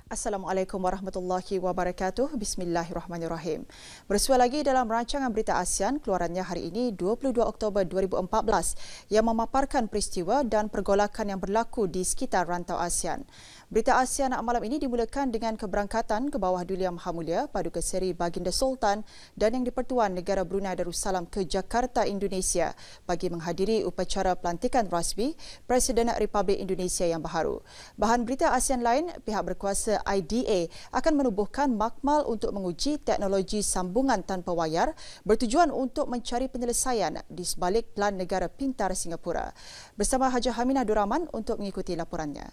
Assalamualaikum warahmatullahi wabarakatuh. Bismillahirrahmanirrahim. Bersua lagi dalam rancangan berita ASEAN keluarannya hari ini 22 Oktober 2014 yang memaparkan peristiwa dan pergolakan yang berlaku di sekitar rantau ASEAN. Berita ASEAN malam ini dimulakan dengan keberangkatan ke bawah Duli Yang Maha Mulia Paduka Seri Baginda Sultan dan Yang di-Pertuan Negara Brunei Darussalam ke Jakarta, Indonesia bagi menghadiri upacara pelantikan rasmi Presiden Republik Indonesia yang baharu. Bahan berita ASEAN lain, pihak berkuasa IDA akan menubuhkan makmal untuk menguji teknologi sambungan tanpa wayar bertujuan untuk mencari penyelesaian di sebalik Pelan Negara Pintar Singapura. Bersama Hajah Haminah Duraman untuk mengikuti laporannya.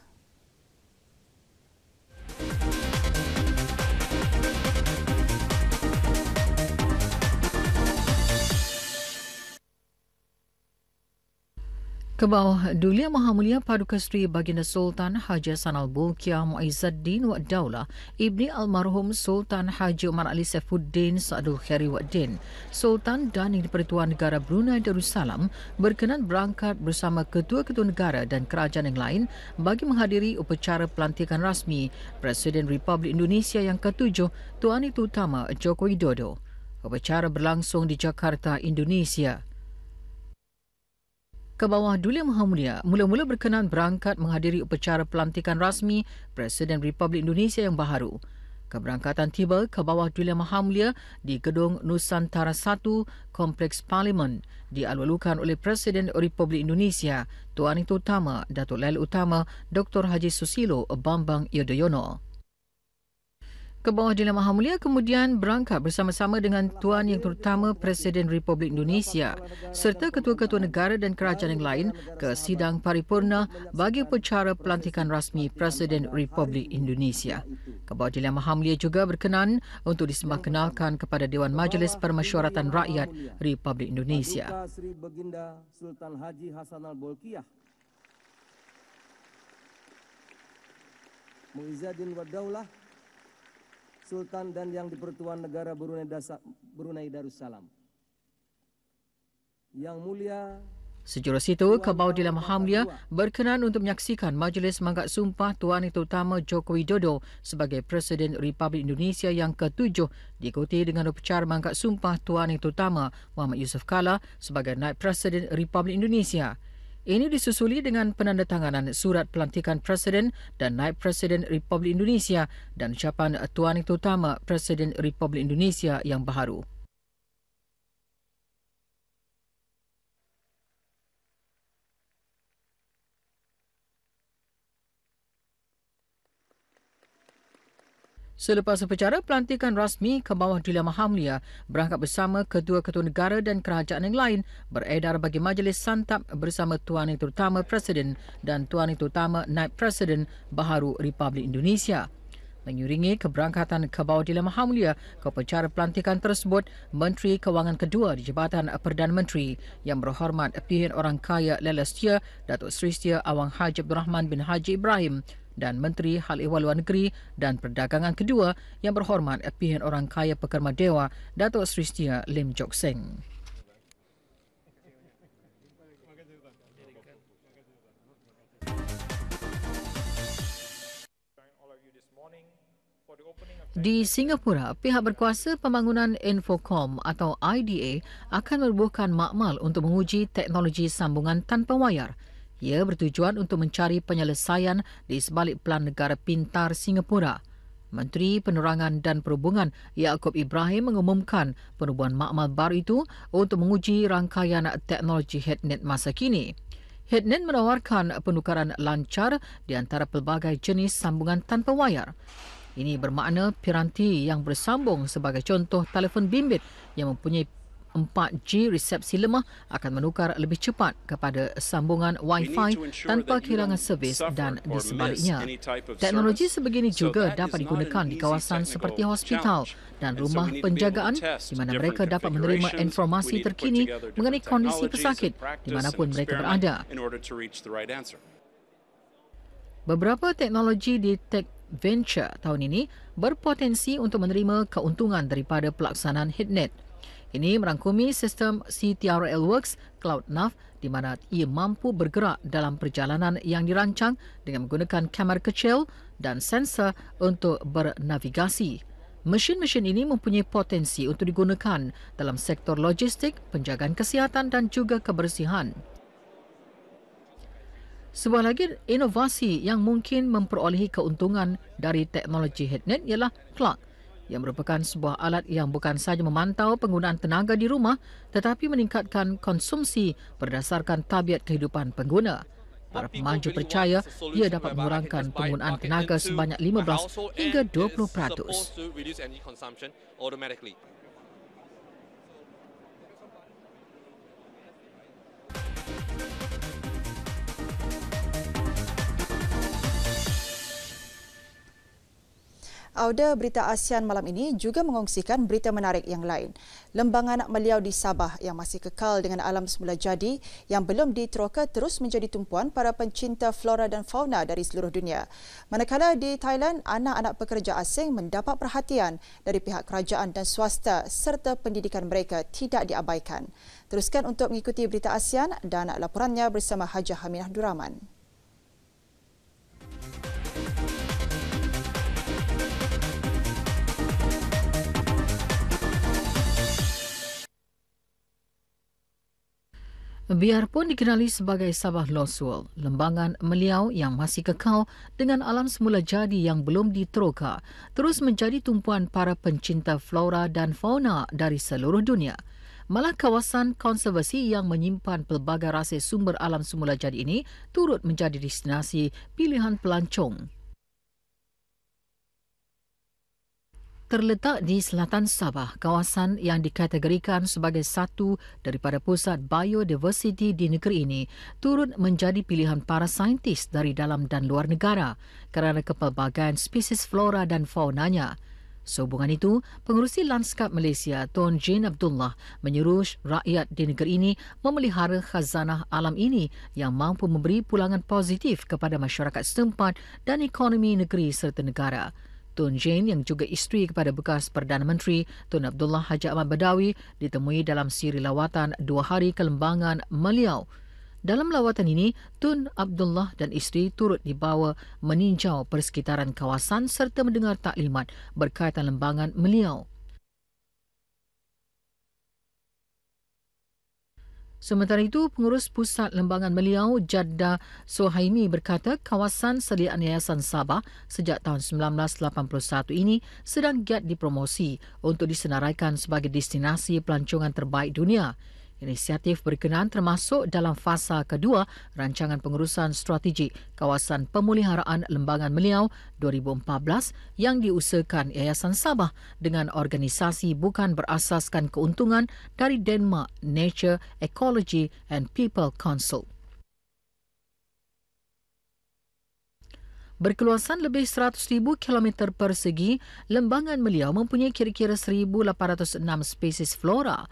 Ke bawah Duli Yang Maha Mulia Paduka Seri Baginda Sultan Haji Hasanal Bolkiah Muizzaddin Wad Daulah Ibni Almarhum Sultan Haji Umar Ali Saifuddin Saadul Khairi Wad Din, Sultan dan Yang di-Pertuan Negara Brunei Darussalam berkenan berangkat bersama ketua-ketua negara dan kerajaan yang lain bagi menghadiri upacara pelantikan rasmi Presiden Republik Indonesia yang ke-7 Tuan Itu Utama Joko Widodo. Upacara berlangsung di Jakarta, Indonesia. Ke bawah Duli Yang Maha Mulia mula-mula berkenan berangkat menghadiri upacara pelantikan rasmi Presiden Republik Indonesia yang baharu. Keberangkatan tiba ke bawah Duli Yang Maha Mulia di Gedung Nusantara 1, Kompleks Parlimen, dialu-alukan oleh Presiden Republik Indonesia, Tuan Itu Utama Datuk Lail Utama Dr. Haji Susilo Bambang Yudhoyono. Ke bawah Duli Yang Maha Mulia kemudian berangkat bersama-sama dengan Tuan Yang Terutama Presiden Republik Indonesia serta ketua-ketua negara dan kerajaan yang lain ke sidang paripurna bagi upacara pelantikan rasmi Presiden Republik Indonesia. Ke bawah Duli Yang Maha Mulia juga berkenan untuk disembahkenalkan kepada Dewan Majlis Permesyuaratan Rakyat Republik Indonesia. Paduka Seri Baginda Sultan Haji Hasanal Bolkiah Muizzaddin Wad Daulah Sultan dan Yang di-Pertuan Negara Brunei Darussalam. Yang Mulia Sejurus itu, ke bawah Duli Yang Maha Mulia berkenan untuk menyaksikan Majlis Mangkat Sumpah Tuan Itu Utama Joko Widodo sebagai Presiden Republik Indonesia yang ke-7 diikuti dengan upacara Mangkat Sumpah Tuan Itu Utama Muhammad Yusof Kalla sebagai Naib Presiden Republik Indonesia. Ini disusuli dengan penandatanganan surat pelantikan Presiden dan Naib Presiden Republik Indonesia dan ucapan Tuan Itu Utama Presiden Republik Indonesia yang baharu. Selepas upacara pelantikan rasmi ke bawah Duli Yang Maha Mulia berangkat bersama ketua-ketua negara dan kerajaan yang lain beredar bagi majlis santap bersama Tuan Yang Terutama Presiden dan Tuan Yang Terutama Naib Presiden baharu Republik Indonesia. Mengiringi keberangkatan ke bawah Duli Yang Maha Mulia ke upacara pelantikan tersebut, Menteri Kewangan kedua di Jabatan Perdana Menteri yang berhormat Pilihan Orang Kaya Laila Setia, Datuk Seri Setia Awang Haji Abdul Rahman bin Haji Ibrahim dan Menteri Hal Ehwal Luar Negeri dan Perdagangan kedua yang berhormat Pilihan Orang Kaya Pekerma Dewa Datuk Seri Setia Lim Jock Seng. Di Singapura, pihak berkuasa pembangunan Infocom atau IDA akan menubuhkan makmal untuk menguji teknologi sambungan tanpa wayar. Ia bertujuan untuk mencari penyelesaian di sebalik Pelan Negara Pintar Singapura. Menteri Penerangan dan Perhubungan Yaakob Ibrahim mengumumkan penubuhan makmal baru itu untuk menguji rangkaian teknologi HeadNet masa kini. HeadNet menawarkan penukaran lancar di antara pelbagai jenis sambungan tanpa wayar. Ini bermakna piranti yang bersambung sebagai contoh telefon bimbit yang mempunyai 4G resepsi lemah akan menukar lebih cepat kepada sambungan Wi-Fi tanpa kehilangan servis dan di sebaliknya. Teknologi sebegini juga dapat digunakan di kawasan seperti hospital dan rumah penjagaan di mana mereka dapat menerima informasi terkini mengenai kondisi pesakit di manapun mereka berada. Beberapa teknologi di Tech Venture tahun ini berpotensi untuk menerima keuntungan daripada pelaksanaan HeadNet. Ini merangkumi sistem CTRL Works CloudNav di mana ia mampu bergerak dalam perjalanan yang dirancang dengan menggunakan kamera kecil dan sensor untuk bernavigasi. Mesin-mesin ini mempunyai potensi untuk digunakan dalam sektor logistik, penjagaan kesihatan dan juga kebersihan. Sebuah lagi inovasi yang mungkin memperolehi keuntungan dari teknologi HeadNet ialah Plug, yang merupakan sebuah alat yang bukan sahaja memantau penggunaan tenaga di rumah tetapi meningkatkan konsumsi berdasarkan tabiat kehidupan pengguna. Para pemanju percaya ia dapat mengurangkan penggunaan tenaga sebanyak 15 hingga 20%. Auda Berita ASEAN malam ini juga mengongsikan berita menarik yang lain. Lembangan Meliau di Sabah yang masih kekal dengan alam semula jadi yang belum diteroka terus menjadi tumpuan para pencinta flora dan fauna dari seluruh dunia. Manakala di Thailand, anak-anak pekerja asing mendapat perhatian dari pihak kerajaan dan swasta serta pendidikan mereka tidak diabaikan. Teruskan untuk mengikuti berita ASEAN dan laporannya bersama Hajah Aminah Duraman. Biarpun dikenali sebagai Sabah Lost World, lembangan Meliau yang masih kekal dengan alam semula jadi yang belum diteroka terus menjadi tumpuan para pencinta flora dan fauna dari seluruh dunia. Malah kawasan konservasi yang menyimpan pelbagai rasa sumber alam semula jadi ini turut menjadi destinasi pilihan pelancong. Terletak di selatan Sabah, kawasan yang dikategorikan sebagai satu daripada pusat biodiversiti di negeri ini turut menjadi pilihan para saintis dari dalam dan luar negara kerana kepelbagaian spesies flora dan faunanya. Sehubungan itu, Pengerusi Lanskap Malaysia Tun Jane Abdullah menyuruh rakyat di negeri ini memelihara khazanah alam ini yang mampu memberi pulangan positif kepada masyarakat setempat dan ekonomi negeri serta negara. Tun Jane yang juga isteri kepada bekas Perdana Menteri Tun Abdullah Haji Ahmad Badawi ditemui dalam siri lawatan 2 hari ke lembangan Meliau. Dalam lawatan ini, Tun Abdullah dan isteri turut dibawa meninjau persekitaran kawasan serta mendengar taklimat berkaitan lembangan Meliau. Sementara itu, Pengurus Pusat Lembangan Meliau, Jadda Sohaimi berkata kawasan sediaan Yayasan Sabah sejak tahun 1981 ini sedang giat dipromosi untuk disenaraikan sebagai destinasi pelancongan terbaik dunia. Inisiatif berkenaan termasuk dalam fasa kedua Rancangan Pengurusan Strategik Kawasan Pemeliharaan Lembangan Meliau 2014 yang diusahakan Yayasan Sabah dengan organisasi bukan berasaskan keuntungan dari Denmark Nature, Ecology and People Council. Berkeluasan lebih 100,000 km persegi, Lembangan Meliau mempunyai kira-kira 1,806 spesies flora,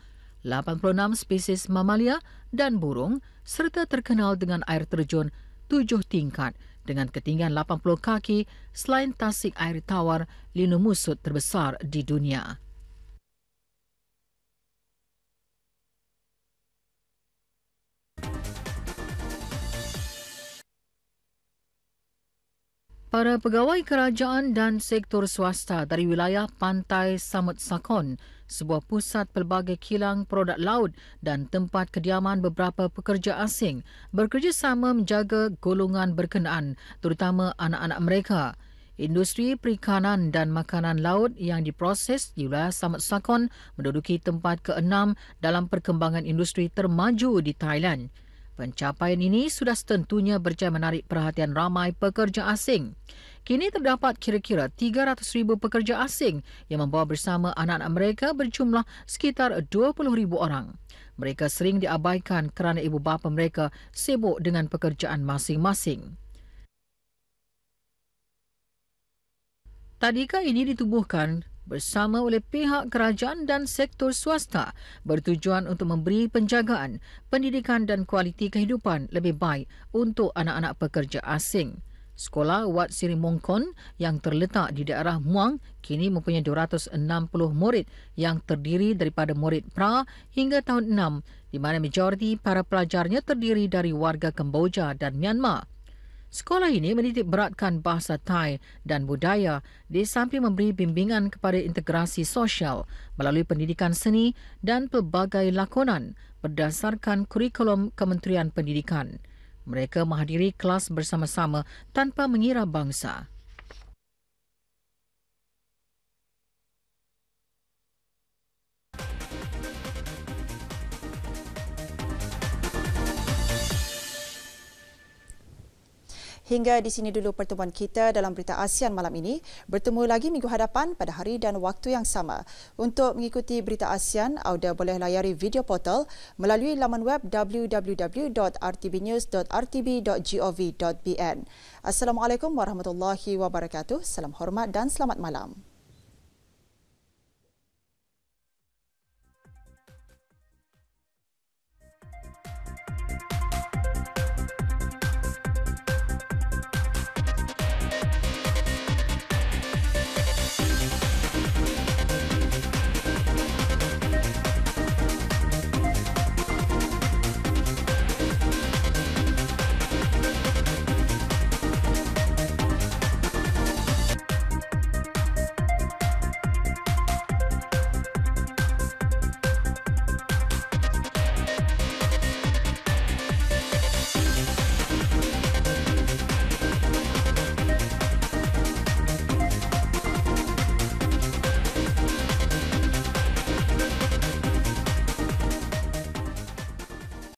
86 spesies mamalia dan burung serta terkenal dengan air terjun 7 tingkat dengan ketinggian 80 kaki selain tasik air tawar linumusut terbesar di dunia. Para pegawai kerajaan dan sektor swasta dari wilayah Pantai Samut Sakon, sebuah pusat pelbagai kilang produk laut dan tempat kediaman beberapa pekerja asing, bekerjasama menjaga golongan berkenaan, terutama anak-anak mereka. Industri perikanan dan makanan laut yang diproses di wilayah Samut Sakon menduduki tempat ke-6 dalam perkembangan industri termaju di Thailand. Pencapaian ini sudah setentunya berjaya menarik perhatian ramai pekerja asing. Kini terdapat kira-kira 300,000 pekerja asing yang membawa bersama anak-anak mereka berjumlah sekitar 20,000 orang. Mereka sering diabaikan kerana ibu bapa mereka sibuk dengan pekerjaan masing-masing. Tadika ini ditubuhkan bersama oleh pihak kerajaan dan sektor swasta bertujuan untuk memberi penjagaan, pendidikan dan kualiti kehidupan lebih baik untuk anak-anak pekerja asing. Sekolah Wat Siri Mongkon yang terletak di daerah Muang kini mempunyai 260 murid yang terdiri daripada murid pra hingga tahun 6 di mana majoriti para pelajarnya terdiri dari warga Kemboja dan Myanmar. Sekolah ini menitik beratkan bahasa Thai dan budaya di samping memberi bimbingan kepada integrasi sosial melalui pendidikan seni dan pelbagai lakonan berdasarkan kurikulum Kementerian Pendidikan. Mereka menghadiri kelas bersama-sama tanpa mengira bangsa. Hingga di sini dulu pertemuan kita dalam Berita ASEAN malam ini. Bertemu lagi minggu hadapan pada hari dan waktu yang sama. Untuk mengikuti Berita ASEAN, anda boleh layari video portal melalui laman web www.rtbnews.rtb.gov.bn. Assalamualaikum warahmatullahi wabarakatuh. Salam hormat dan selamat malam.